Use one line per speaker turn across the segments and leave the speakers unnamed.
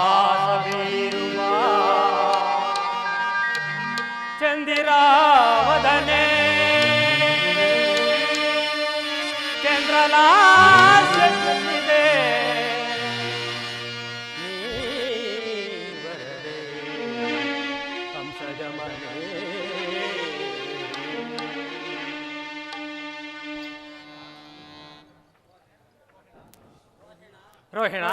ಮಂದಹಾಸವೀರುವ ಚಂದಿರಾವದನೆ ಚಂದ್ರಲಾಸ್ಯದೆ ನೀವರದೆ ಹಂಸಜ ಮನೆ ರೋಹಿಣ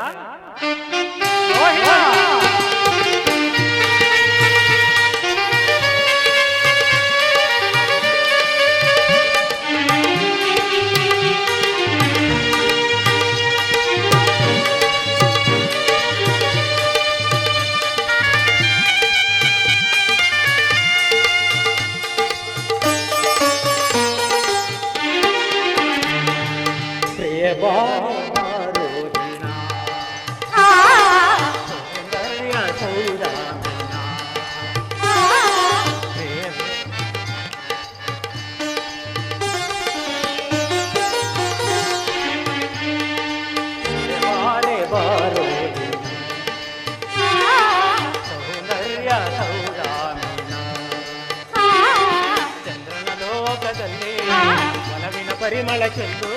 ಪರಿಮಳ ಚೆಲ್ಲು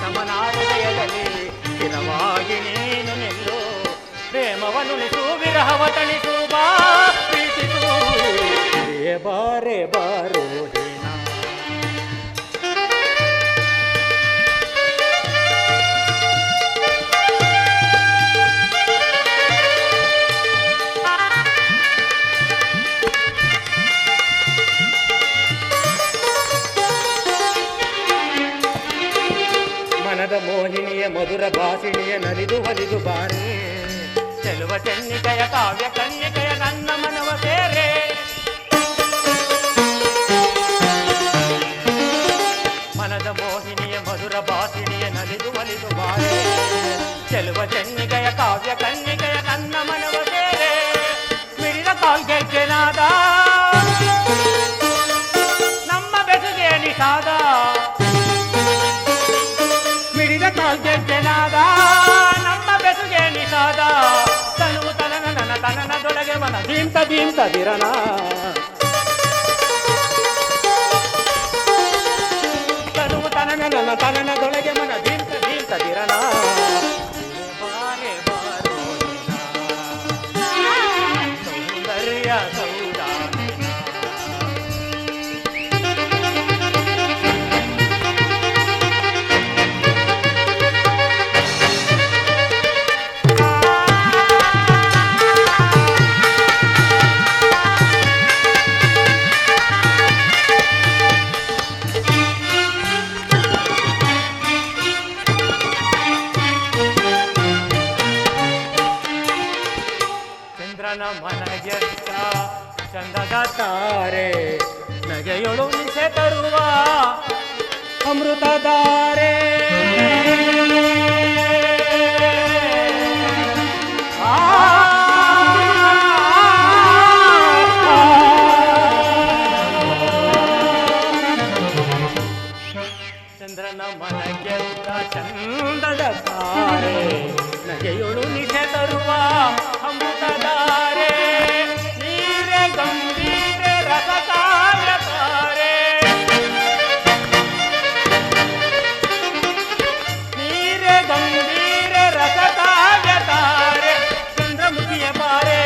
ಸಮನಾದಯದಲ್ಲಿ ಸ್ಥಿರವಾಗಿ ನೀನು ನಿಲ್ಲು ಪ್ರೇಮವನುಳಿಸು ವಿರಹವ ತಣಿಸು ಬಾ ಪ್ರೀತಿಸು ಬಾರೆ ಬಾರೋ ಮನದ ಮೋಹಿನಿಯ ಮಧುರ ಭಾಷಿಣಿಯ ನಲಿದು ಹಲಿದು ಬಾರೆ ಚೆಲುವ ಚೆನ್ನಿಕೆಯ ಕಾವ್ಯ ಕನ್ಯಕೆಯ ನನ್ನ ಮನವ ಸೇರೆ ಮನದ ಮೋಹಿನಿಯ ಮಧುರ ಭಾಷಿಣಿಯ ನಲಿದು ಹಲಿದು ಬಾರೆ ಚೆಲುವ ಚೆನ್ನಿಕೆಯ ಕಾವ್ಯ ಕನ್ಯಕೆಯ ನನ್ನ ಮನವ ಸೇರೆ ಮಿಡಿದ ಕಾಲ್ಗೆಜ್ಜೆನಾದ ನಮ್ಮ ಬೆಸುಗೆ ನಿಷಾದ ಕಾಲ್ಗೆಜ್ಜೆನಾದ ನಮ್ಮ ಬೆಸುಗೆ ನಿಷಾದ ತನುವು ತನನ ನನ್ನ ತನನದೊಳಗೆ ಮನ ದೀಂತ ದೀಂತ ದಿರನ ತನುವು ತನನ ನನ್ನ ತನನದೊಳಗೆ ಮನ ದೀಂತ ದೀಂತ ದಿರನ ಬಾರೆ ಬಾರೋ ಸೌಂದರ್ಯ ಮನಗೆತ್ತ ಚಂದದ ತಾರೆ ನಗೆಯೊಳು ನಿಸೆ ತರುವ ಅಮೃತಧಾರೆ ಚಂದ್ರನ ಮನಗೆತ್ತ ಚಂದದ ತಾರೆ ನಗೆಯೊಳು ನಿಸೆ ತರುವ ಅಮೃತಧಾರೆ ನೀರೆ ಗಂಭೀರ ರಸಕಾವ್ಯತಾರೆ ನೀರೆ ಗಂಭೀರ ರಸಕಾವ್ಯತಾರೆ ಚಂದ್ರಮುಖಿಯ ಬಾರೆ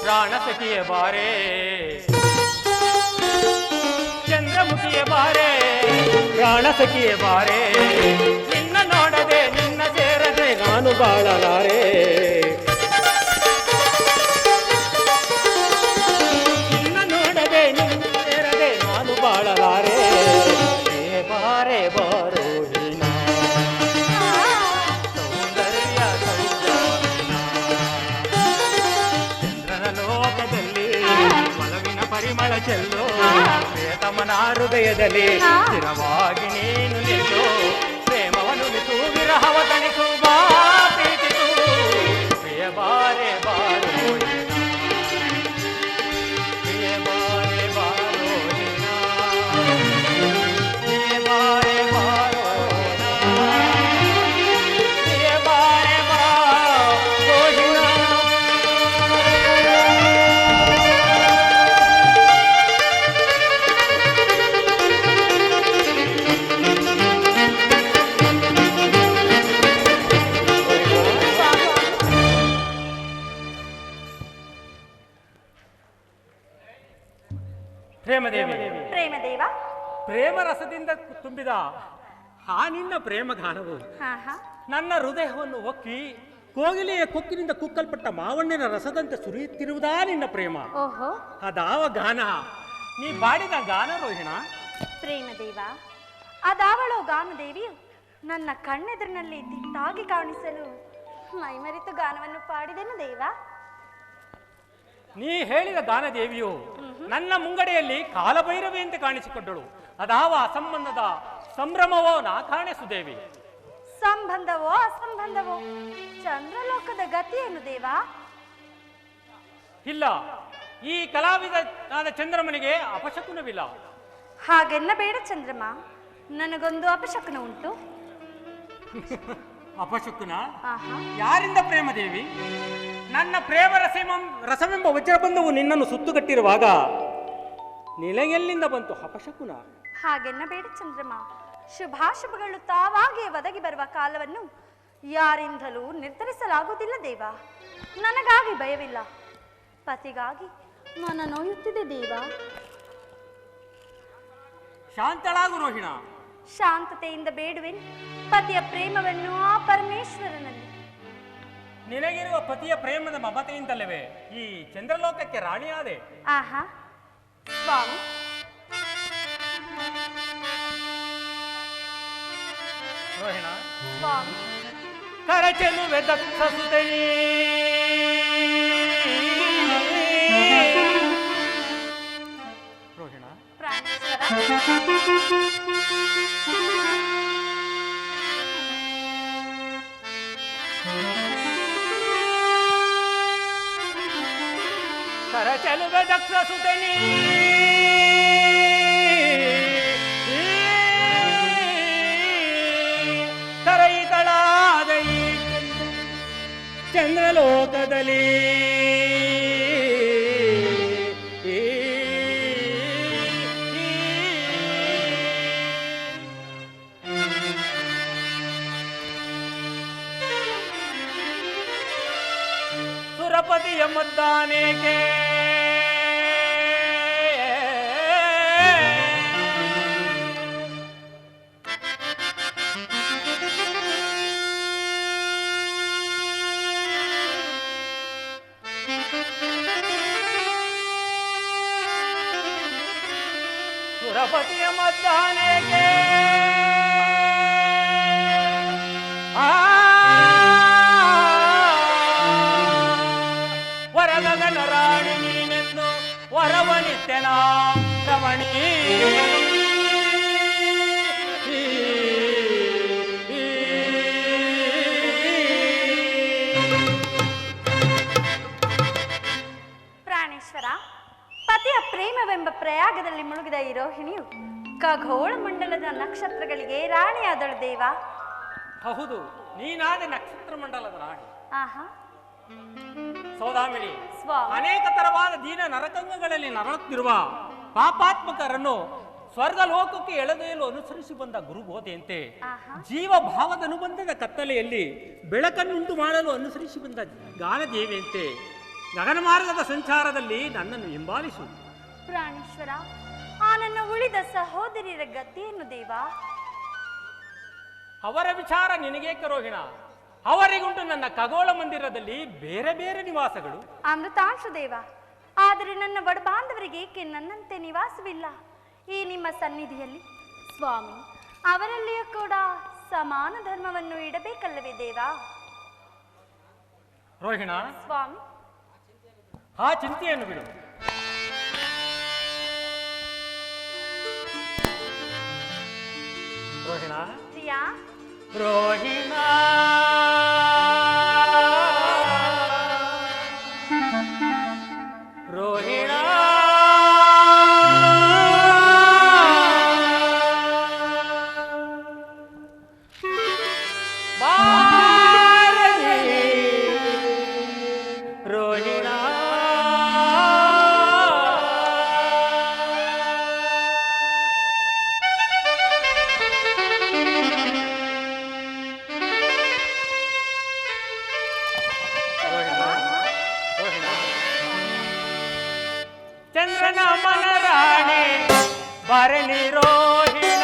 ಪ್ರಾಣಸಖಿಯ ಬಾರೆ ಚಂದ್ರಮುಖಿಯ ಬಾರೆ ಪ್ರಾಣಸಖಿಯ ಬಾರೆ ನಿನ್ನ ನೋಡದೆ ನಿನ್ನ ಸೇರದೆ ನಾನು ಬಾಳಲಾರೆ ನಿನ್ನ ನೋಡದೆ ನಿನ್ನ ಸೇರದೆ ನಾನು ಬಾಳಲಾರೆ ಬಾರೆ ಬಾರೋ ಸೌಂದರ್ಯ ಚಂದ್ರನ ಲೋಕದಲ್ಲಿ ಒಲವಿನ ಪರಿಮಳ ಚೆಲ್ಲು ಪ್ರಿಯತಮನ ಹೃದಯದಲ್ಲಿ ಸ್ಥಿರವಾಗಿ ನೀನು ನಿಲ್ಲು ಪ್ರೇಮವನ್ನು ವಿರಹವ ತಣಿಸು ಬಾ ಪ್ರೀತಿಸು ಪ್ರಿಯ ಪ್ರೇಮದೇವಿ,
ಪ್ರೇಮದೇವ,
ಪ್ರೇಮ ರಸದಿಂದ ತುಂಬಿದ ಆ ನಿನ್ನ ಪ್ರೇಮಗಾನವು ನನ್ನ ಹೃದಯವನ್ನು ಒಕ್ಕಿ ಕೋಗಿಲೆಯ ಕೊಕ್ಕಿನಿಂದ ಕುಕ್ಕಲ್ಪಟ್ಟ ಮಾವಣ್ಣಿನ ರಸದಂತೆ ಸುರಿಯುತ್ತಿರುವುದಾ ನಿನ್ನ ಪ್ರೇಮ.
ಓಹೋ,
ಅದಾವ ಗಾನ ನೀ ಬಾಡಿದ ಗಾನ ರೋಹಿಣ.
ಪ್ರೇಮದೇವ, ಅದಾವಳೋ ಗಾನದೇವಿಯು ನನ್ನ ಕಣ್ಣೆದುರಿನಲ್ಲಿ ದಿಟ್ಟಾಗಿ ಕಾಣಿಸಲು ಮೈಮರೆತು ಗಾನವನ್ನು ಪಾಡಿದೆನು ದೇವ.
ನೀ ಹೇಳಿದ ಗಾನದೇವಿಯು ನನ್ನ ಮುಂಗಡೆಯಲ್ಲಿ ಕಾಲಭೈರವಿಯಂತೆ ಕಾಣಿಸಿಕೊಂಡಳು. ಅದಾವ ಅಸಂಬಂಧದ ಸಂಭ್ರಮವೋ ನಾ ಕಾಣಿಸುದೇವಿ.
ಸಂಬಂಧವೋ ಅಸಂಬಂಧವೋ ಚಂದ್ರಲೋಕದ ಗತಿಯೇನು ದೇವ?
ಇಲ್ಲ, ಈ ಕಲಾವಿದನಾದ ಚಂದ್ರಮನಿಗೆ ಅಪಶಕುನವಿಲ್ಲ.
ಹಾಗೆನ್ನಬೇಡ ಚಂದ್ರಮ, ನನಗೊಂದು ಅಪಶಕುನ ಉಂಟು.
ಅಪಶಕುನ? ಯಾರಿಂದ ಪ್ರೇಮದೇವಿ? ನನ್ನ ಪ್ರೇಮ ರಸವೆಂಬ ವಜ್ರಬಂಧವು ನಿನ್ನನ್ನು ಸುತ್ತುಗಟ್ಟಿರುವಾಗ ನಿನಗೆಲ್ಲಿಂದ ಬಂತು ಅಪಶಕುನ?
ಹಾಗೆನ್ನಬೇಡ ಚಂದ್ರಮ, ಶುಭಾಶುಭಗಳು ತಾವಾಗಿಯೇ ಒದಗಿ ಬರುವ ಕಾಲವನ್ನು ಯಾರಿಂದಲೂ ನಿರ್ಧರಿಸಲಾಗುವುದಿಲ್ಲ ದೇವ. ನನಗಾಗಿ ಭಯವಿಲ್ಲ, ಪತಿಗಾಗಿ ಮನ ನೋಯುತ್ತಿದೆ ದೇವ.
ಶಾಂತಳಾಗು ರೋಹಿಣ.
ಶಾಂತತೆಯಿಂದ ಬೇಡುವೆನು ಪತಿಯ ಪ್ರೇಮವನ್ನು ಆ ಪರಮೇಶ್ವರನಲ್ಲಿ.
ನಿನಗಿರುವ ಪತಿಯ ಪ್ರೇಮದ ಮಮತೆಯಿಂದಲ್ಲವೇ ಈ ಚಂದ್ರಲೋಕಕ್ಕೆ ರಾಣಿಯಾದೆ.
ಆಹಾ ಸ್ವಾಮಿ,
ರೋಹಿಣ,
ಸ್ವಾಮಿ,
ಕರಚೆಲುವೆ ದಕ್ಷ ಸುತೆಯೇ ರೋಹಿಣ.
ಪ್ರಾಣೇಶ್ವರ,
ಕರಚೆಲುವೆ ದಕ್ಷ ಸುತೆಯೇ ಕರಯಿತಳಾದ ಈ ಚಂದ್ರಲೋಕದಲ್ಲಿ ಸುರಪತಿಯ ಮದ್ದಾನೇಕೆ ಸುರಪತಿಯ ಮದ್ದಾನೇಕೆ ವರಗಗನ ರಾಣಿ ನೀನೆಂದು ವರವನಿತ್ಯನ ರಮಣಿ.
ಪ್ರಾಣೇಶ್ವರ, ಪತಿಯ ಪ್ರೇಮವೆಂಬ ಪ್ರಯಾಗದಲ್ಲಿ ಮುಳುಗಿದ ಈ ರೋಹಿಣಿಯು ಖಗೋಳ ಮಂಡಲದ ನಕ್ಷತ್ರಗಳಿಗೆ ರಾಣಿಯಾದಳು ದೇವ.
ಹೌದು, ನೀನಾದ ನಕ್ಷತ್ರ ಮಂಡಲದ ರಾಣಿ.
ಆಹಾ
ಸೌದಾಮಿನಿ,
ಸ್ವಾಮಿ,
ಅನೇಕ ತರವಾದ ದೀನ ನರಕಂಗಗಳಲ್ಲಿ ನರಳುತ್ತಿರುವ ಪಾಪಾತ್ಮಕರನ್ನು ಸ್ವರ್ಗ ಲೋಕಕ್ಕೆ ಎಳೆದೊಯ್ಯಲು ಅನುಸರಿಸಿ ಬಂದ ಗುರುಬೋಧೆಯಂತೆ ಜೀವ ಭಾವದ ಅನುಬಂಧದ ಕತ್ತಲೆಯಲ್ಲಿ ಬೆಳಕನ್ನುಂಟು ಮಾಡಲು ಅನುಸರಿಸಿ ಬಂದ ಗಾನದೇವಿಯಂತೆ ಗಗನ ಮಾರ್ಗದ ಸಂಚಾರದಲ್ಲಿ ನನ್ನನ್ನು ಹಿಂಬಾಲಿಸು.
ಪ್ರಾಣೇಶ್ವರ, ಆ ನನ್ನ ಉಳಿದ ಸಹೋದರಿಯರ ಗತಿಯನ್ನು ದೇವ?
ಅವರ ವಿಚಾರ ನಿನಗೇಕೆ ರೋಹಿಣ? ಅವರಿಗುಂಟು ನನ್ನ ಖಗೋಳ ಮಂದಿರದಲ್ಲಿ ಬೇರೆ ಬೇರೆ ನಿವಾಸಗಳು.
ಅಮೃತಾಂಶ ದೇವ, ಆದರೆ ನನ್ನ ಬಡಬಾಂಧವರಿಗೆ ಏಕೆ ನನ್ನಂತೆ ನಿವಾಸವಿಲ್ಲ ಈ ನಿಮ್ಮ ಸನ್ನಿಧಿಯಲ್ಲಿ? ಸ್ವಾಮಿ, ಅವರಲ್ಲಿಯೂ ಕೂಡ ಸಮಾನ ಧರ್ಮವನ್ನು ಇಡಬೇಕಲ್ಲವೇ ದೇವ?
ರೋಹಿಣ,
ಸ್ವಾಮಿ,
ಆ ಚಿಂತೆಯನ್ನು ಬಿಡು. ರೋಹಿಣ,
ಪ್ರಿಯಾ,
ರೋಹಿಣ, ರೋಹಿಣ, ರೋಹಿಣ, ಭರಣಿ ರೋಹಿಣ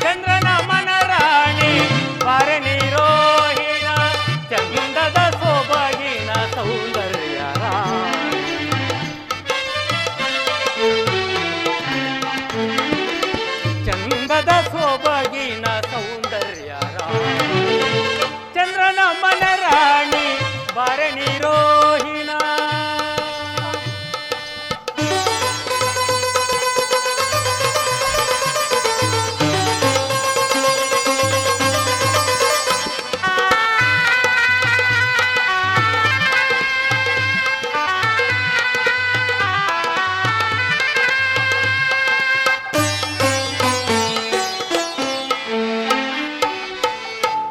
ಚಂದ್ರನ ಮನರಾಣಿ ಭರಣಿ ರೋಹಿಣ ಚಂದದ ಸೊಬಗಿನ ಸೌಂದರ್ಯ ಚಂದದ ಸೊಬಗಿನ ಸೌಂದರ್ಯ ಚಂದ್ರನ ಮನರಾಣಿ ಭರಣಿ ರೋಹಿಣ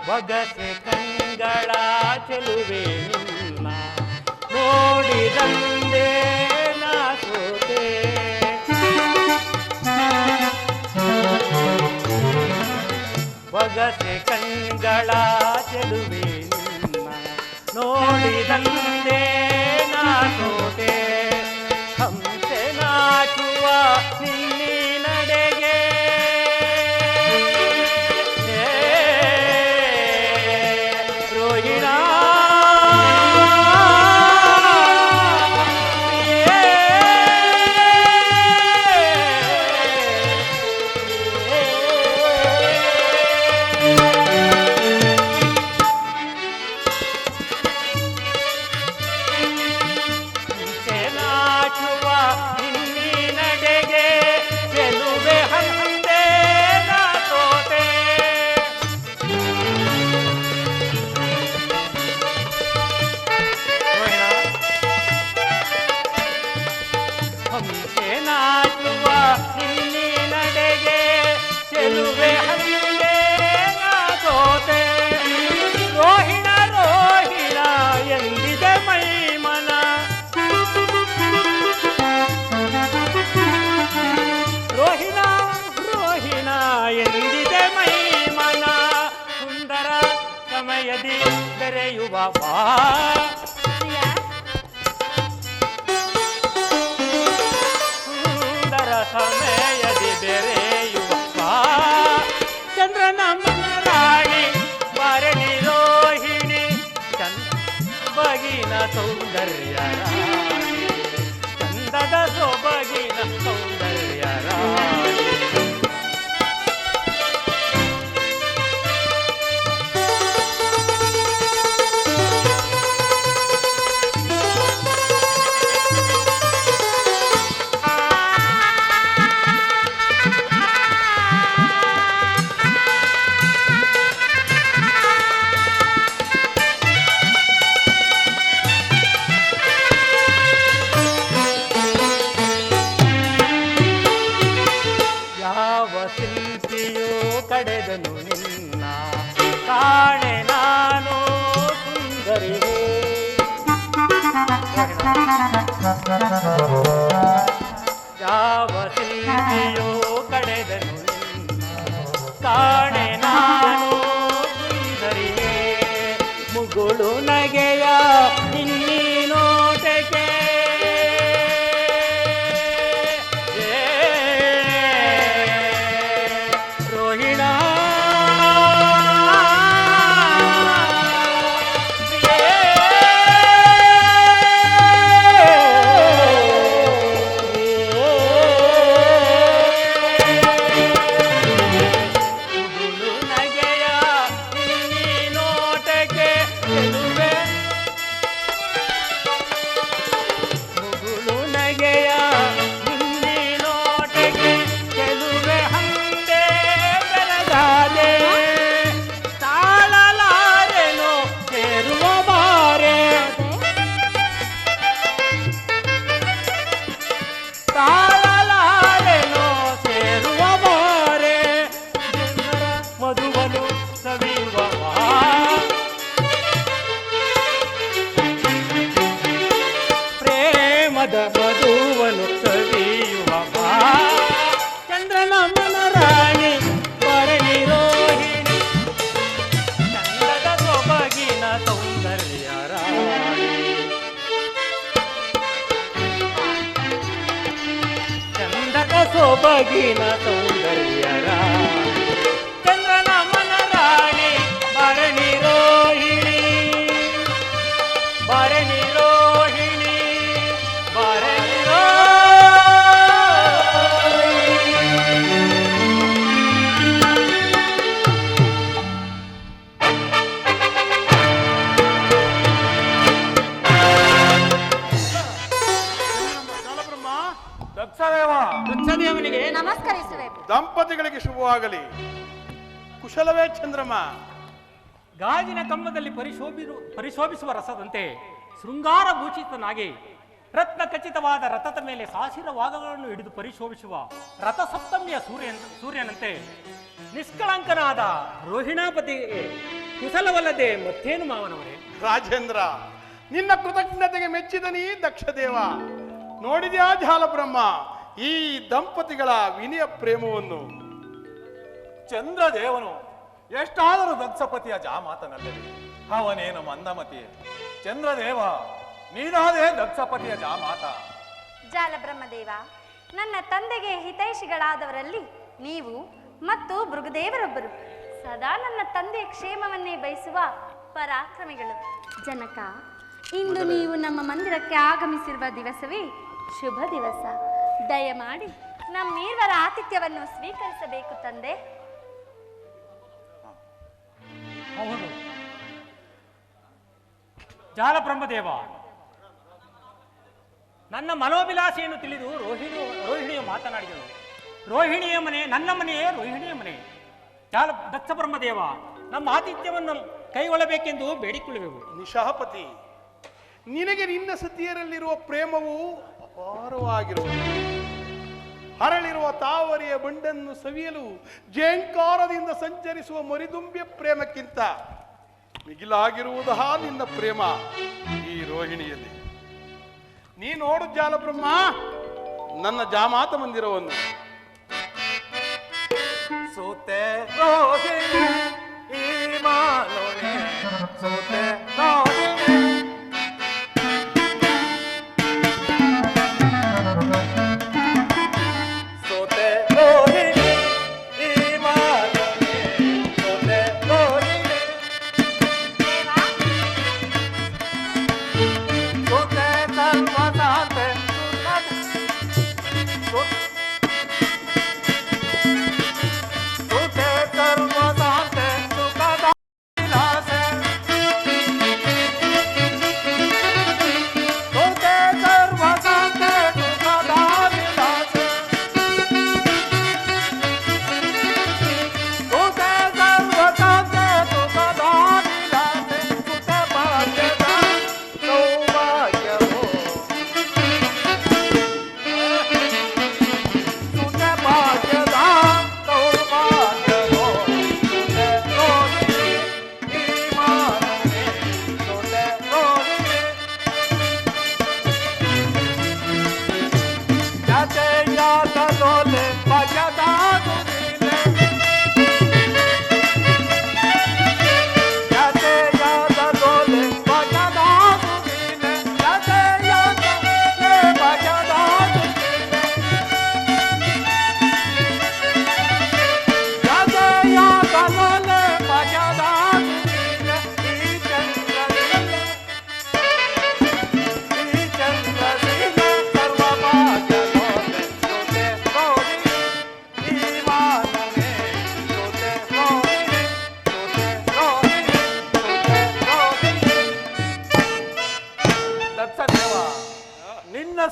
ಬಗಸೆ ಕಂಗಳ ಚೆಲುವೆ ನಿನ್ನ ನೋಡಿದಂದೇ ನಾ ಸೋತೆ ಬಗಸೆ ಕಂಗಳ ಚೆಲುವೆ ನಿನ್ನ ನೋಡಿದಂದೇ ನಾ ಸೋತೆ ಹಂಸೆ ನಾಚುವ ನಿನ್ನಿ ನಡೆಗೆ ರೋಹಿಣ ನಾಚುವ ನಿನ್ನಿ ನಡೆಗೆ ಚೆಲುವೆ ಹಂದೆ ನಾ ಸೋತೆ ಹಂಸೆ ನಾಚುವ ನಿನ್ನಿ ನಡೆಗೆ ಚೆಲುವೆ ಹಂದೆ ನಾ ಸೋತೆ ರೋಹಿಣ ರೋಹಿಣ ಎಂದಿದೆ ಮೈಮನ ರೋಹಿಣ ರೋಹಿಣ ಎಂದಿದೆ ಮೈಮನ ಸುಂದರ ಸಮಯದಿ ಬೆರೆಯುವ ಬಾ ಸುಂದರ ಸಮಯದಿ ಬೆರೆಯುವ ಬಾ ಚಂದ್ರನ ಮನರಾಣಿ ಭರಣಿ ರೋಹಿಣಿ ಬಗಿನ ಸೌಂದರ್ಯ ರಾಣಿ ಚಂದದ ಸೊಬಗಿನ ಸೌಂದರ್ಯ ರಾಣಿ ಯಾವ ಶಿಲ್ಪಿಯೋ ಕಡೆದನು ನಿನ್ನ ಕಾಣೆ ನಾನು ಸುಂದರಿಯೇ ಯಾವ ಶಿಲ್ಪಿಯೋ ಕಡೆದನು ನಿನ್ನ ಕಾಣೆ ನಾನು ಸುಂದರಿಯೇ ಮುಗುಳು ನಗೆಯ ಇನ್ನಿ ನೋಟಕ್ಕೆ ರೋಹಿಣ
ಶುಭವಾಗಲಿ. ಕುಶಲವೇ ಚಂದ್ರಮ್ಮ?
ಗಾಜಿನ ಕಂಬದಲ್ಲಿ ಪರಿಶೋಭಿಸುವ ರಸದಂತೆ ಶೃಂಗಾರ ಭೂಷಿತನಾಗಿ ರತ್ನ ಖಚಿತವಾದ ರಥದ ಮೇಲೆ ಸಾಸಿರ ವಾಗಗಳನ್ನು ಹಿಡಿದು ಪರಿಶೋಭಿಸುವ ರಥಸಪ್ತಮಿಯ ಸೂರ್ಯನಂತೆ ನಿಷ್ಕಳಂಕನಾದ ರೋಹಿಣಾಪತಿಗೆ ಕುಶಲವಲ್ಲದೆ ಮತ್ತೇನು ಮಾವನವರೇ?
ರಾಜೇಂದ್ರ, ನಿನ್ನ ಕೃತಜ್ಞತೆಗೆ ಮೆಚ್ಚಿದನಿ ದಕ್ಷದೇವ. ನೋಡಿದ್ಯಾ ಜಾಲಬ್ರಹ್ಮ ಈ ದಂಪತಿಗಳ ವಿನಯ ಪ್ರೇಮವನ್ನು?
ಚಂದ್ರದೇವನು ಎಷ್ಟಾದರೂ ದಕ್ಷಪತಿಯ ಜಾಮಾತನಲ್ಲದೆ ಅವನೇನು ಮಂದಮತಿ. ಚಂದ್ರದೇವ, ನೀನಾದೇ ದಕ್ಷಪತಿಯ ಜಾಮಾತ.
ಜಾಲಬ್ರಹ್ಮದೇವ, ನನ್ನ ತಂದೆಗೆ ಹಿತೈಷಿಗಳಾದವರಲ್ಲಿ ನೀವು ಮತ್ತು ಭೃಗುದೇವರೊಬ್ಬರು. ಸದಾ ನನ್ನ ತಂದೆಯ ಕ್ಷೇಮವನ್ನೇ ಬಯಸುವ ಪರಾಕ್ರಮಿಗಳು. ಜನಕ, ಇಂದು ನೀವು ನಮ್ಮ ಮಂದಿರಕ್ಕೆ ಆಗಮಿಸಿರುವ ದಿವಸವೇ ಶುಭ ದಿವಸ. ದಯಮಾಡಿ ನಮ್ಮೀರ್ವರ ಆತಿಥ್ಯವನ್ನು ಸ್ವೀಕರಿಸಬೇಕು ತಂದೆ.
ಹೌದು ಜಾಲಬ್ರಹ್ಮದೇವ, ನನ್ನ ಮನೋಭಿಲಾಷೆಯನ್ನು ತಿಳಿದು ರೋಹಿಣಿಯು ಮಾತನಾಡಿದಳು. ರೋಹಿಣಿಯ ಮನೆ ನನ್ನ ಮನೆಯೇ ರೋಹಿಣಿಯ ಮನೆ. ದಕ್ಷ ಬ್ರಹ್ಮದೇವ, ನಮ್ಮ ಆತಿಥ್ಯವನ್ನು ಕೈಗೊಳ್ಳಬೇಕೆಂದು ಬೇಡಿಕೊಳ್ಳುವೆವು.
ನಿಶಾಪತಿ, ನಿನಗೆ ನಿನ್ನ ಸತಿಯರಲ್ಲಿರುವ ಪ್ರೇಮವು ಅಪಾರವಾಗಿರುವುದು. ಹರಳಿರುವ ತಾವರಿಯ ಬಂಡನ್ನು ಸವಿಯಲು ಜೇಂಕಾರದಿಂದ ಸಂಚರಿಸುವ ಮರಿದುಂಬಿಯ ಪ್ರೇಮಕ್ಕಿಂತ ಮಿಗಿಲಾಗಿರುವುದಹ ನಿನ್ನ ಪ್ರೇಮ ಈ ರೋಹಿಣಿಯಲ್ಲಿ. ನೀ ನೋಡು ಜಾಲಬ್ರಹ್ಮ ನನ್ನ ಜಾಮಾತ ಮಂದಿರವನ್ನು.
ಸೋತೆ ರೋಹಿಣಿ ಈ ಮಾನೋನೆ, ಸೋತೆ ರೋಹಿಣಿ. ಸೋತೆ ರೋಹಿಣಿ ಈ ಮಾನೋನೆ, ಸೋತೆ ರೋಹಿಣಿ. ಸೋತೆ ಸರ್ವದಾತೆ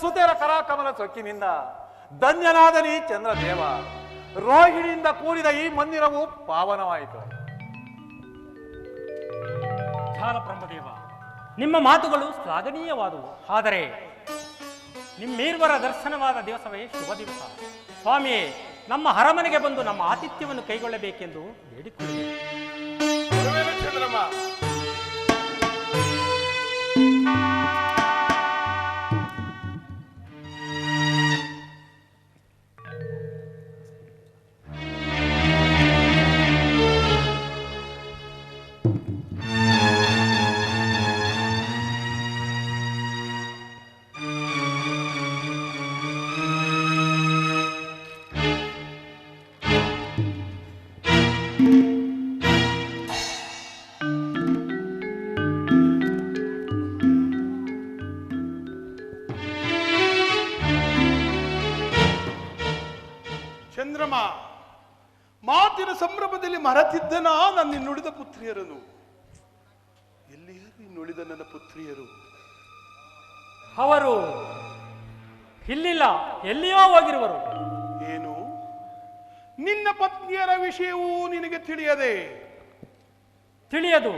ಸುತೆರ ಕರಾಕಮಲ ಸೊಕ್ಕಿನಿಂದ ಧನ್ಯನಾದ ನೀ ಚಂದ್ರದೇವ. ರೋಹಿಣಿಯಿಂದ ಕೂಡಿದ ಈ ಮಂದಿರವು ಪಾವನವಾಯಿತು.
ಜಾಲಬ್ರಹ್ಮದೇವ, ನಿಮ್ಮ ಮಾತುಗಳು ಶ್ಲಾಘನೀಯವಾದವು. ಆದರೆ ನಿಮ್ಮೀರ್ವರ ದರ್ಶನವಾದ ದಿವಸವೇ ಶುಭ ದಿವಸ. ಸ್ವಾಮಿಯೇ, ನಮ್ಮ ಅರಮನೆಗೆ ಬಂದು ನಮ್ಮ ಆತಿಥ್ಯವನ್ನು ಕೈಗೊಳ್ಳಬೇಕೆಂದು ಬೇಡಿಕೊಳ್ಳಿ.
ಚಂದ್ರಮ್ಮ, ಚಂದ್ರಮ್ಮ, ಮಾತಿನ ಸಂಭ್ರಮದಲ್ಲಿ ಮರೆತಿದ್ದನ ನನ್ನ ನುಡಿದ ಪುತ್ರಿಯರನ್ನು. ಎಲ್ಲಿಯರು ಇನ್ನುಳಿದ ನನ್ನ ಪುತ್ರಿಯರು?
ಅವರು ಇಲ್ಲಿಲ್ಲ, ಎಲ್ಲಿಯೋ ಹೋಗಿರುವರು.
ಏನು ನಿನ್ನ ಪತ್ನಿಯರ ವಿಷಯವೂ ನಿನಗೆ ತಿಳಿಯದೆ?
ತಿಳಿಯದು.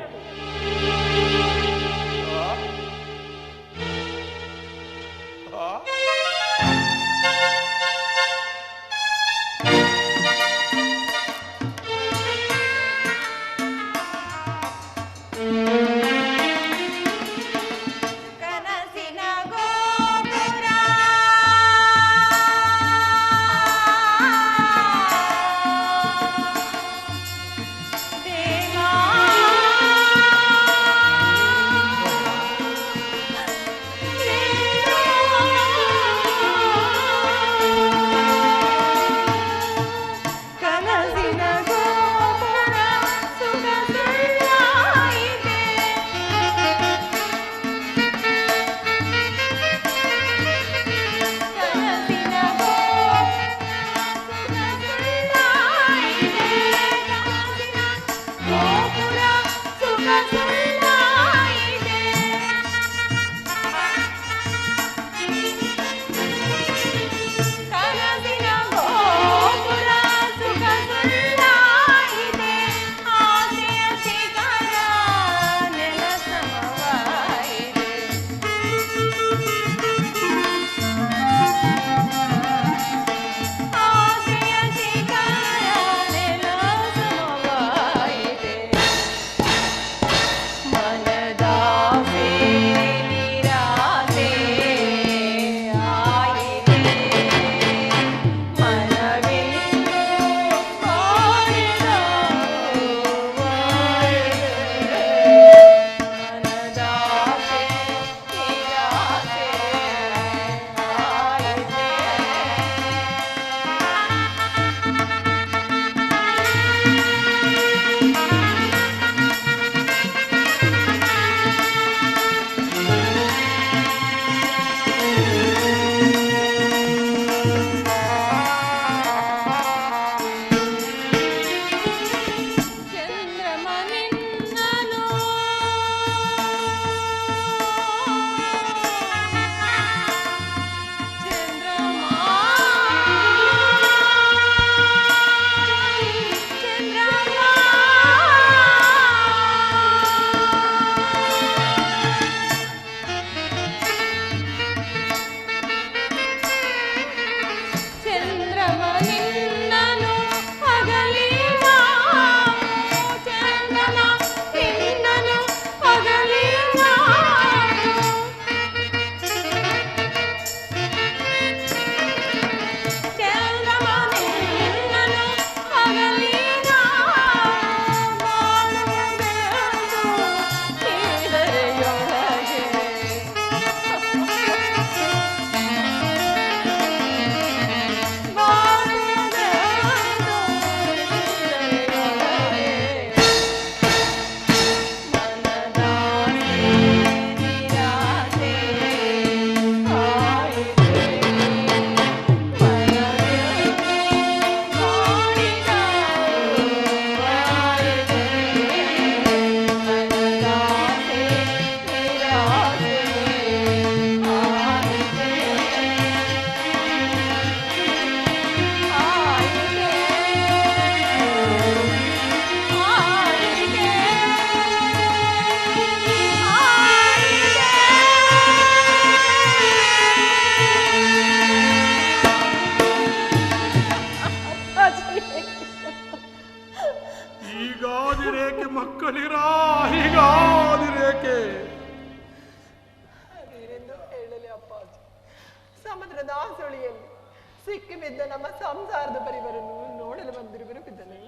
ಸಿಕ್ಕಿ ಬಿದ್ದ ನಮ್ಮ ಸಂಸಾರದ ಪರಿವಾರನ್ನು ನೋಡಲು ಬಂದಿರುವರು ಬಿದ್ದನೆ.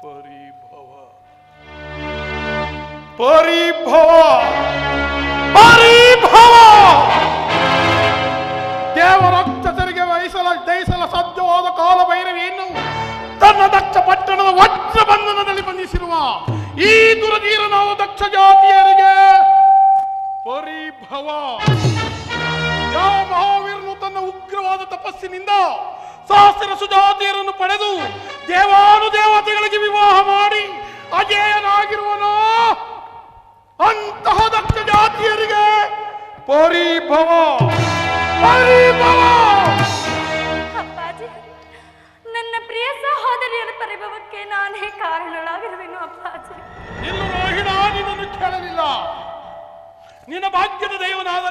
ಪರಿಭವ ಪರಿಭವ ಪರಿಭವ ದೇವರಕ್ಷಸರಿಗೆ ಜಯಿಸಲ ಸಾಧ್ಯವಾದ ಕಾಲ ಭೈರವಿಯನ್ನು ತನ್ನ ದಕ್ಷ ಪಟ್ಟಣದ ವಜ್ರ ಬಂಧನದಲ್ಲಿ ಬಂಧಿಸಿರುವ ಈ ದುರಧೀರನಾದ ದಕ್ಷ ಜಾತಿಯರಿಗೆ ಪರಿಭವ. ಯಾವ ಮಹಾವೀರನು ತನ್ನ ಉಗ್ರವಾದ ತಪಸ್ಸಿನಿಂದ ಸಹಸ್ರ ಸುಜಾತಿಯರನ್ನು ಪಡೆದು ದೇವಾನುದೇವತೆಗಳಿಗೆ ವಿವಾಹ ಮಾಡಿ ಅಜೇಯನಾಗಿರುವನೋ ಅಂತಹ ದಕ್ಷ ಜಾತಿಯರಿಗೆ ಪರಿಭವ ಪರಿಭವ.
ಅಪ್ಪಾಜಿ, ನನ್ನ ಪ್ರಿಯ ಸಹೋದರಿಯರ ಪರಿಭವಕ್ಕೆ ನಾನೇ ಕಾರಣಳಾಗಿರುವೆನು ಅಪ್ಪಾಜಿ.
ನಿನ್ನ ರೋಹಿಣ ನಿನ್ನನ್ನು ಕೇಳಲಿಲ್ಲ. ನಿನ್ನ ಭಾಗ್ಯದ ದೈವನಾದ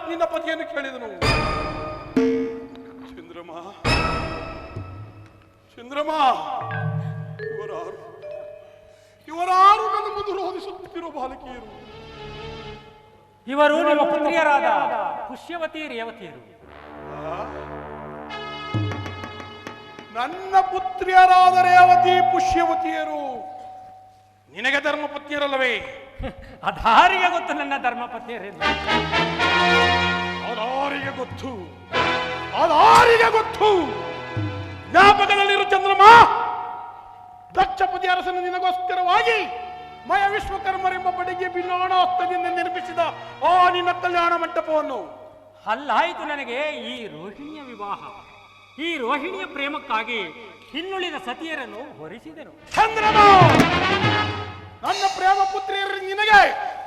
ನಿನ್ನ ಪತಿಯನ್ನು ಕೇಳಿದನು. ಚಂದ್ರಮ ಚಂದ್ರಮ, ಇವರಾರು ನನ್ನ ಮುಂದೆ ರೋಧಿಸುತ್ತಿರುವ ಬಾಲಕಿಯರು.
ಇವರು ನಿಮ್ಮ ಪುತ್ರಿಯರಾದ ಪುಷ್ಯವತಿ ರೇವತಿಯರು.
ನನ್ನ ಪುತ್ರಿಯರಾದ ರೇವತಿ ಪುಷ್ಯವತಿಯರು ನಿನಗೆ ಧರ್ಮಪತ್ನಿಯರಲ್ಲವೇ?
ಅದಾರಿಗೆ ಗೊತ್ತು ನನ್ನ ಧರ್ಮಪತ್ನಿಯರೆಂದು.
ಅದಾರಿಗೆ ಗೊತ್ತು, ಅದಾರಿಗೆ ಗೊತ್ತು. ಜ್ಞಾಪಕದಲ್ಲಿರು ಚಂದ್ರಮ. ದಕ್ಷಪತಿ ಅರಸನು ನಿನಗೋಸ್ಕರವಾಗಿ ಮಯ ವಿಶ್ವಕರ್ಮರೆಂಬ ಬಡಿಗೆ ಭಿನ್ನಾಣಾಸ್ತದಿಂದ ನಿರ್ಮಿಸಿದ ಆ ನಿನ್ನ ಕಲ್ಯಾಣ ಮಂಟಪವನ್ನು
ಅಲ್ಲಾಯಿತು ನನಗೆ ಈ ರೋಹಿಣಿಯ ವಿವಾಹ. ಈ ರೋಹಿಣಿಯ ಪ್ರೇಮಕ್ಕಾಗಿ ಇನ್ನುಳಿದ ಸತಿಯರನ್ನು ಹೊರಿಸಿದೆನು.
ಚಂದ್ರಮ, ನನ್ನ ಪ್ರೇಮ ಪುತ್ರಿಯರು ನಿನಗೆ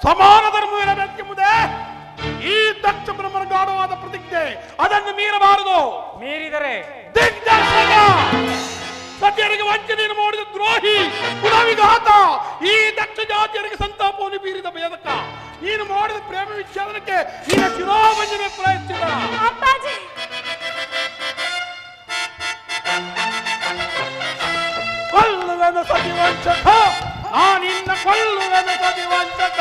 ಸಮಾನ ಧರ್ಮವಿರಬೇಕೆಂಬುದೇ ಈ ದಕ್ಷ ಬ್ರಹ್ಮನ ಗಾಢವಾದ ಪ್ರತಿಜ್ಞೆ. ಅದನ್ನು ಮೀರಬಾರದು.
ಮೀರಿದರೆ
ದಿಗ್ದರ್ಶಕ, ಸತಿಯರಿಗೆ ವಂಚನೆಯನ್ನು ಮಾಡಿದ ದ್ರೋಹಿ, ಕುಲವಿಘಾತ, ಈ ದಕ್ಷ ಜಾತಿಯರಿಗೆ ಸಂತಾಪವನ್ನು ಬೀರಿದ ಬೇದಕ, ನೀನು ಮಾಡಿದ ಪ್ರೇಮ ವಿಚ್ಛೇದನಕ್ಕೆ ನಿನ್ನ ಶಿರೋಭಂಜನೆ ಪ್ರಯತ್ನಿಸಿದ
ಅಪ್ಪಾಜಿ.
ಕೊಲ್ಲುವೆನು ಸತಿ ವಂಚಕ, ನಾನಿನ್ನ ಕೊಲ್ಲುವೆನು ಸತಿ ವಂಚಕ.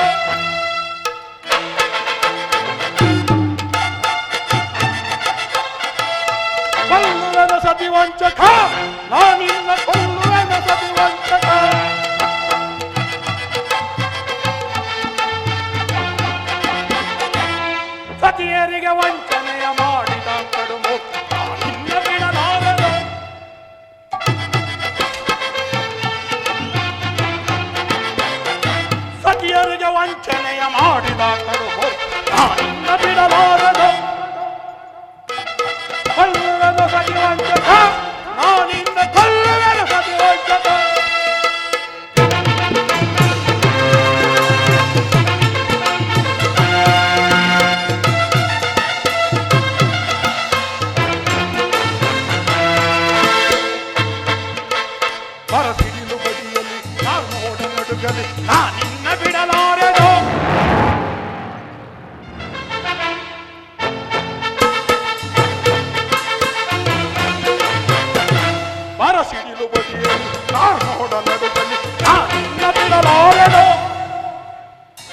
ಕೊಲ್ಲುವೆನು ಸತಿ ವಂಚಕ, ನಾನಿನ್ನ ಕೊಲ್ಲುವೆನು ಸತಿ ವಂಚಕ. ಸತಿಯರಿಗೆ ವಂಚನೆಯ ಮಾಡಿದ ಕಡುಮು ನಾನಿನ್ನ ಬಿಡಲಾರದು. ಸತಿಯರಿಗೆ ವಂಚನೆಯ ಮಾಡಿದ ಕಡುಮು ನಾನಿನ್ನ ಬಿಡಲಾರದು. ಕೊಲ್ಲುವೆನು ಸತಿ ವಂಚಕ, ನಾನಿನ್ನ ಕೊಲ್ಲುವೆನು ಸತಿ ವಂಚಕ. ಬರಸಿಡಿಲು ಬದಿಯಲ್ಲಿ ನಾನು ಓಡ ನಡುಗಲಿ ನಾನಿನ್ನ ಬಿಡಲಾರೆದು. ಬರಸಿಡಿಲು ಬದಿಯಲ್ಲಿ ನಾನು ಓಡ ನಡುಗಲಿ ನಾನಿನ್ನ ಬಿಡಲಾರೆದು.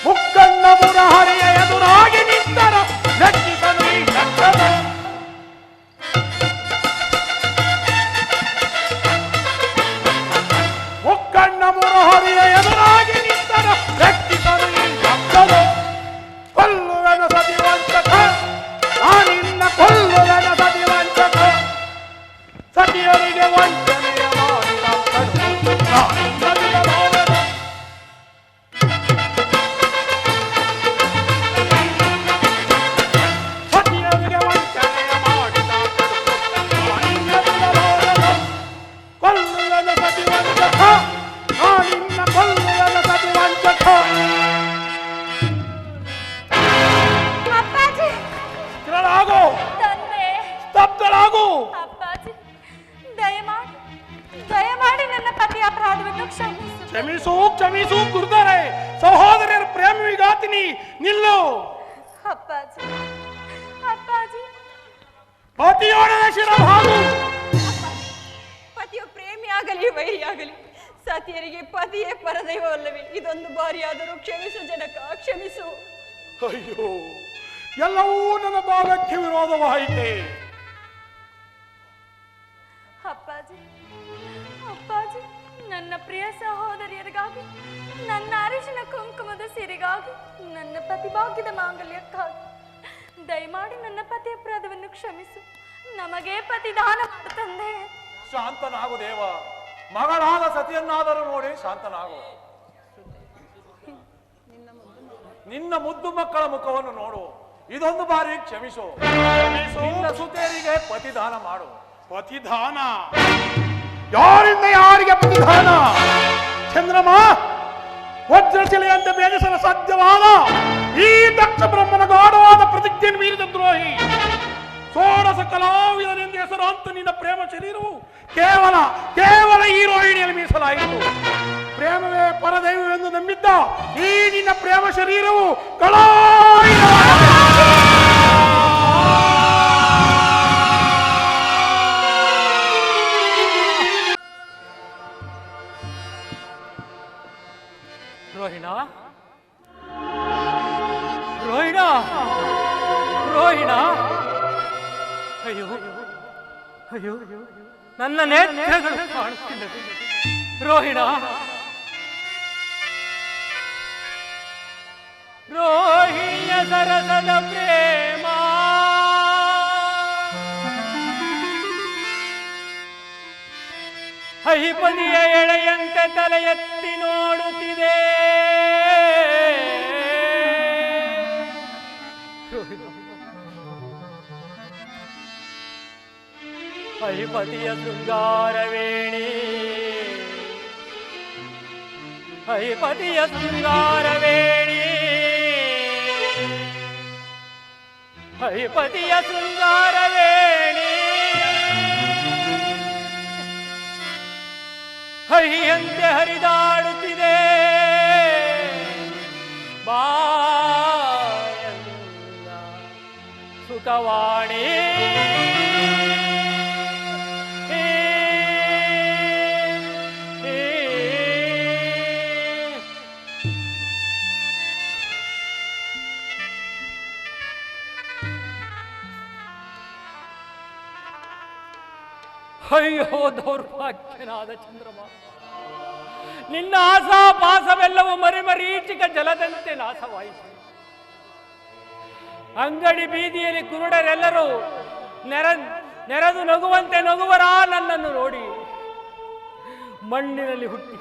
ಮುಕ್ಕಣ್ಣ ಮುರಹರಿಯ ಎದುರಾಗಿ ನಿಂತರ ಲೆಕ್ಕಿಸಲು ಈ ಲಕ್ಷಣ. ಮುಕ್ಕಣ್ಣ ಮುರಹರಿಯ ಎದುರಾಗಿ ನಿಂತರ ಲೆಕ್ಕಿಸಲು ಈ ಲಕ್ಷಣ. ಕೊಲ್ಲುವೆನು ಸತಿ ವಂಚಕ, ನಾನಿನ್ನ ಕೊಲ್ಲುವೆನು ಸತಿ ವಂಚಕ. ಸತಿಯರಿಗೆ ವಂಚನೆಯ ಮಾಡಿದ ಕಡುಮು ನಾನಿನ್ನ ಬಿಡಲಾರದು. ಸತಿಯರಿಗೆ ವಂಚನೆಯ ಮಾಡಿದ ಕಡುಮು ನಾನಿನ್ನ ಬಿಡಲಾರದು. ಕೊಲ್ಲುವೆನು ಸತಿ ವಂಚಕ, ನಾನಿನ್ನ ಕೊಲ್ಲುವೆನು ಸತಿ ವಂಚಕ.
ಅಪ್ಪಾಜಿ.
ಸ್ಥಿರಳಾಗು,
ತಂದೆ.
ಸ್ತಬ್ಧಳಾಗು.
ಅಪ್ಪಾಜಿ, ದಯಮಾಡಿ ದಯಮಾಡಿ ನನ್ನ ಪತಿ ಅಪರಾಧವನ್ನು ಕ್ಷಮಿಸು.
ಕ್ಷಮಿಸು ಕ್ಷಮಿಸು ಗುರುದರೆ, ಸಹೋದರಿಯರ ಪ್ರೇಮ ವಿಘಾತಿನಿ ನಿಲ್ಲು.
ಅಪ್ಪಾಜಿ, ಅಪ್ಪಾಜಿ.
ಪತಿಯೋಡನ ಶಿರಭಾಗು.
ಪತಿಯು ಪ್ರೇಮಿಯಾಗಲಿ ವೈರಿಯಾಗಲಿ ಸತಿಯರಿಗೆ ಪತಿಯೇ ಪರದೈವವಲ್ಲವೇ? ಇದೊಂದು ಬಾರಿಯಾದರೂ ಕ್ಷಮಿಸು ಜನಕ, ಕ್ಷಮಿಸು.
ಅಯ್ಯೋ, ಎಲ್ಲವೂ ನನ್ನ ಭಾಗಕ್ಕೆ ವಿರೋಧವಾಯಿತೆ.
ಅಪ್ಪಾಜಿ, ಅಪ್ಪಾಜಿ, ನನ್ನ ಪ್ರಿಯ ಸಹೋದರಿಯರಿಗಾಗಿ, ನನ್ನ ಅರಿಶಿನ ಕುಂಕುಮದ ಸಿರಿಗಾಗಿ, ನನ್ನ ಪತಿ ಭಾಗ್ಯದ ಮಾಂಗಲ್ಯಕ್ಕಾಗಿ ದಯಮಾಡಿ ನನ್ನ ಪತಿ ಅಪರಾಧವನ್ನು ಕ್ಷಮಿಸು. ನಮಗೆ ಪತಿ ದಾನ ಮಾಡು ತಂದೆ.
ಶಾಂತನಾಗು ದೇವ. ಮಗಳಾದ ಸತಿಯನ್ನಾದರೂ ನೋಡಿ ಶಾಂತನಾಗು. ನಿನ್ನ ಮುದ್ದು ಮಕ್ಕಳ ಮುಖವನ್ನು ನೋಡು. ಇದೊಂದು ಬಾರಿ ಕ್ಷಮಿಸು. ನಿನ್ನ ಸುತೇರಿಗೆ ಪತಿದಾನ ಮಾಡು.
ಪತಿದಾನ? ಯಾರಿಂದ ಯಾರಿಗೆ ಪತಿದಾನ? ಚಂದ್ರಮ, ವಜ್ರಶಿಲೆಯಂತೆ ಬೇಧಿಸಲು ಸಾಧ್ಯವಾದ ಈ ದಕ್ಷ ಬ್ರಹ್ಮನ ಗಾಢವಾದ ಪ್ರತಿಜ್ಞೆಯನ್ನು ಮೀರಿದ ದ್ರೋಹಿ, ಷೋಡಶ ಕಲಾವಿದನೆಂದು ಹೆಸರಾಂತ ನಿನ್ನ ಪ್ರೇಮ ಶರೀರವು ಕೇವಲ ಈ ರೋಹಿಣಿಯಲ್ಲಿ ಮೀಸಲಾಯಿತು. ಪ್ರೇಮವೇ ಪರದೈವವೆಂದು ನಂಬಿದ್ದ ಈ ನಿನ್ನ ಪ್ರೇಮ ಶರೀರವು
ರೋಹಿಣ ರೋಹಿಣ ರೋಹಿಣ, ಅಯ್ಯೋ ಅಯ್ಯೋ, ನನ್ನ ನೇತ್ರಗಳು ಕಾಣುತ್ತಿಲ್ಲವೆ ರೋಹಿಣ. ರೋಹಿಣಿಯ ಸರಸದ ಪ್ರೇಮ ಹೈಪದಿಯ ಎಳೆಯಂತೆ ತಲೆ ಎತ್ತಿ ನೋಡುತ್ತಿದೆ. ಹೈಪತಿಯ ಶೃಂಗಾರವೇಣಿ, ಹೈಪತಿಯ ಶೃಂಗಾರವೇಣಿ, ಹೈಪತಿಯ ಶೃಂಗಾರವೇಣಿ, ಹರಿಯಂತೆ ಹರಿದಾಡುತ್ತಿದೆ. ಬಾಯಲ್ಲ ಸುಖವಾಣಿ, ಅಯ್ಯೋ ದೌರ್ಭಾಗ್ಯನಾದ ಚಂದ್ರಮ, ನಿನ್ನ ಆಸಾಪಾಸವೆಲ್ಲವೂ ಮರಿಮರೀಚಿಕ ಜಲದಂತೆ ನಾಶವಾಯಿತು. ಅಂಗಡಿ ಬೀದಿಯಲ್ಲಿ ಕುರುಡರೆಲ್ಲರೂ ನೆರೆದು ನಗುವಂತೆ ನಗುವರ ನನ್ನನ್ನು ನೋಡಿ, ಮಣ್ಣಿನಲ್ಲಿ ಹುಟ್ಟಿ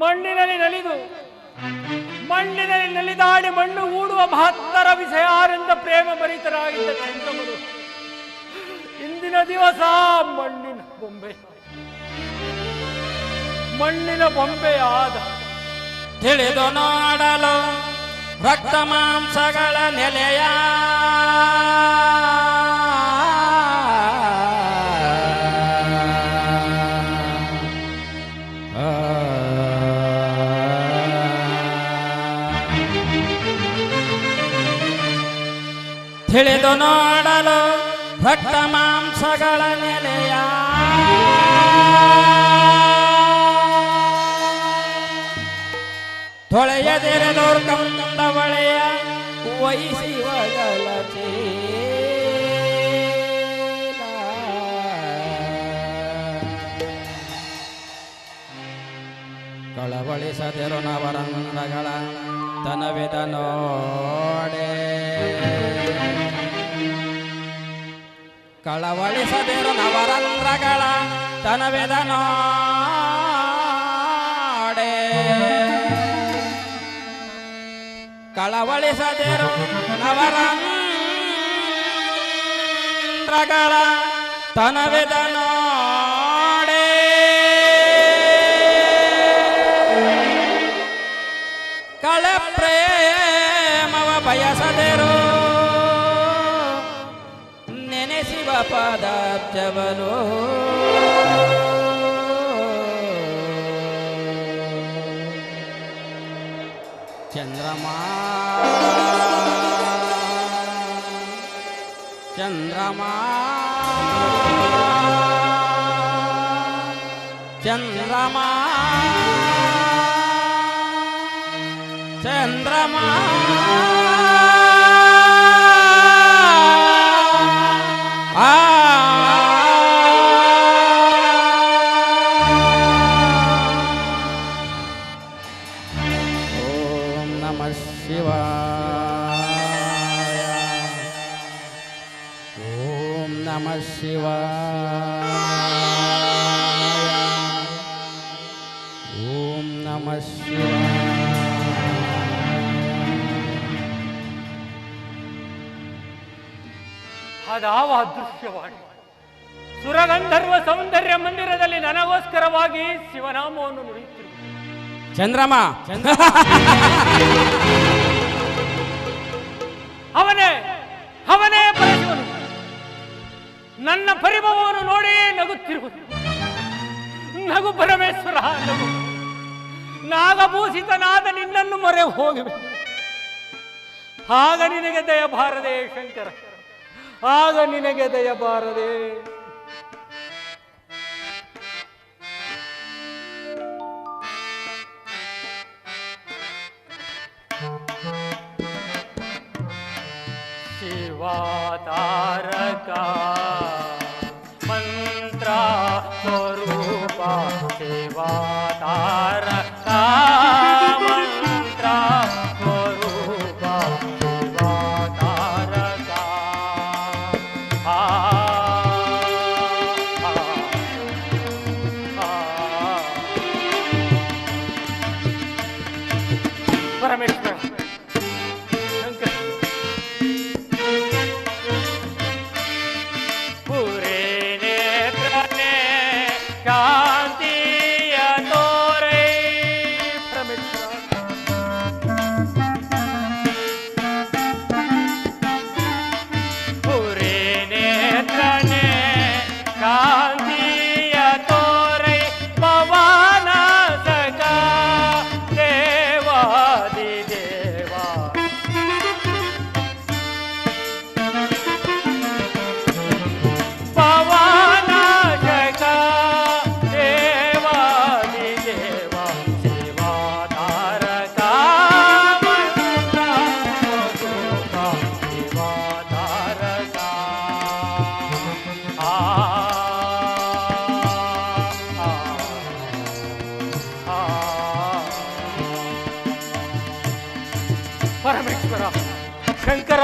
ಮಣ್ಣಿನಲ್ಲಿ ನಲಿದು ಮಣ್ಣಿನಲ್ಲಿ ನಲಿದಾಡಿ ಮಣ್ಣು ಹೂಡುವ ಮಹತ್ತರ ವಿಷಯಾರೆಂದ ಪ್ರೇಮ ಭರಿತರಾಗಿದ್ದ ಚಂದ್ರಮರು ಇಂದಿನ ದಿವಸ ಮಣ್ಣಿನ ಬೊಂಬೆಯಾದ.
ತಿಳಿದು ನೋಡಲು ರಕ್ತ ಮಾಂಸಗಳ ನೆಲೆಯ ತಿಳಿದು ನೋಡಲು ರಕ್ತ ಮಾಂಸಗಳ ನೆಲೆಯ ತೊಳೆಯದಿರಲೋರ್ ಕಂದ ಬಳೆಯ ವಹಿಸಿವಗಲ ಕಳವಳಿಸದಿರು ನವರಂಧ್ರಗಳ ತನವಿದ ನೋಡೆ, ಕಳವಳಿಸದಿರು ನವರಂಧ್ರಗಳ ತನವಿದ ನೋಡೆ, ಕಳವಳಿಸದಿರು ನವರಂಧ್ರಗಳ ತನವಿದ ನೋಡೆ, ಕಳ ಪ್ರೇಮವ ಬಯಸದಿರು ನೆನೆಸಿವ ಪದಾಬ್ಜವನು, ಚಂದ್ರಮಾ ಚಂದ್ರಮಾ ಚಂದ್ರಮಾ ಚಂದ್ರಮಾ ಓಂ ನಮಃ ಶಿವಾಯ, ಓಂ ನಮಃ ಶಿವಾಯ, ಓಂ ನಮಃ ಶಿವಾಯ.
ಅದಾವ ಅದೃಶ್ಯವಾಣಿ, ಸುರಗಂಧರ್ವ ಸೌಂದರ್ಯ ಮಂದಿರದಲ್ಲಿ ನನಗೋಸ್ಕರವಾಗಿ ಶಿವನಾಮವನ್ನು ನುಡಿಯುತ್ತಿರುವ
ಚಂದ್ರಮ
ಅವನೇ ಅವನೇ ಪರಶಿವನು. ನನ್ನ ಪರಿಭವವನ್ನು ನೋಡಿ ನಗುತ್ತಿರುವುದು. ನಗು ಪರಮೇಶ್ವರ, ನಗು. ನಾಗಭೂಷಿತನಾದ ನಿನ್ನನ್ನು ಮೊರೆ ಹೋಗಿವೆ. ಆಗ ನಿನಗೆ ದಯ ಬಾರದೆ ಶಂಕರ, ಆಗ ನಿನಗೆ ದಯ ಬಾರದೆ. ಶಿವಾತಾರಕ ಮಂತ್ರ ಸ್ವರೂಪ, ಶಿವಾತಾರಕ ಮಂತ್ರ ಸ್ವರೂಪ, ಶಿವಾತಾರಕ. ಪರಮೇಶ್ವರ ಶಂಕರ, ಪೂರೇ ನೇತ್ರನೆ ಶಾಂತಿಯ ತೋರೈ. ಪರಮೇಶ್ವರ ಪೂರೇ ನೇತ್ರನೆ ಶಾಂತಿಯ ತೋರೈ, ಪವನ ಸಖ ದೇವಾದಿ ದೇವ. ಪವನ ಜಗ ದೇವಾದಿ ದೇವ, ಶಿವಾತಾರಕ ಮಂತ್ರ ಸ್ವರೂಪ, ಶಿವಾತಾರಕ. ಪರಮೇಶ್ವರ ಶಂಕರ